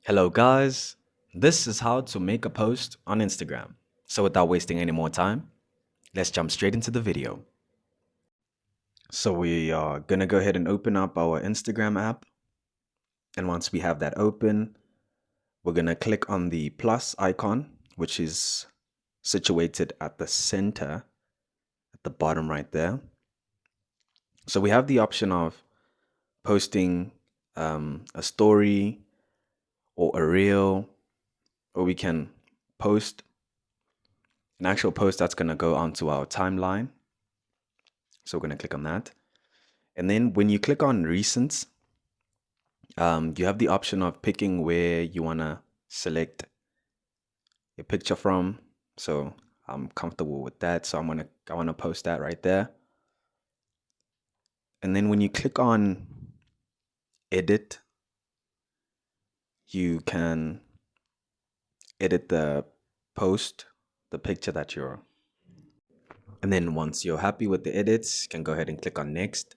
Hello guys, this is how to make a post on Instagram. So without wasting any more time, let's jump straight into the video. So we are gonna go ahead and open up our Instagram app. And once we have that open, we're gonna click on the plus icon, which is situated at the center, at the bottom right there. So we have the option of posting a story or a reel, or we can post an actual post that's going to go onto our timeline. So we're going to click on that. And then when you click on recents, you have the option of picking where you want to select a picture from. So I'm comfortable with that. So I want to post that right there. And then when you click on edit, you can edit the post, the picture that you're. And then once you're happy with the edits, you can go ahead and click on next.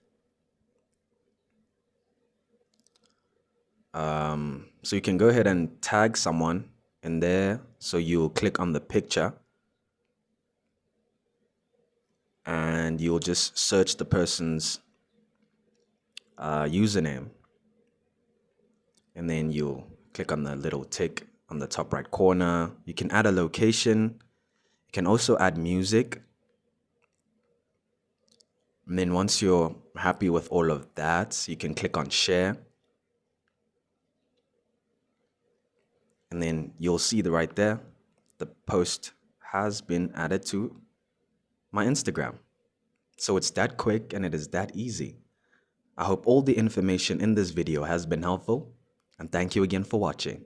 So you can go ahead and tag someone in there. So you'll click on the picture and you'll just search the person's username. And then you'll click on the little tick on the top right corner. You can add a location. You can also add music. And then once you're happy with all of that, you can click on share. And then you'll see right there, the post has been added to my Instagram. So it's that quick and it is that easy. I hope all the information in this video has been helpful, and thank you again for watching.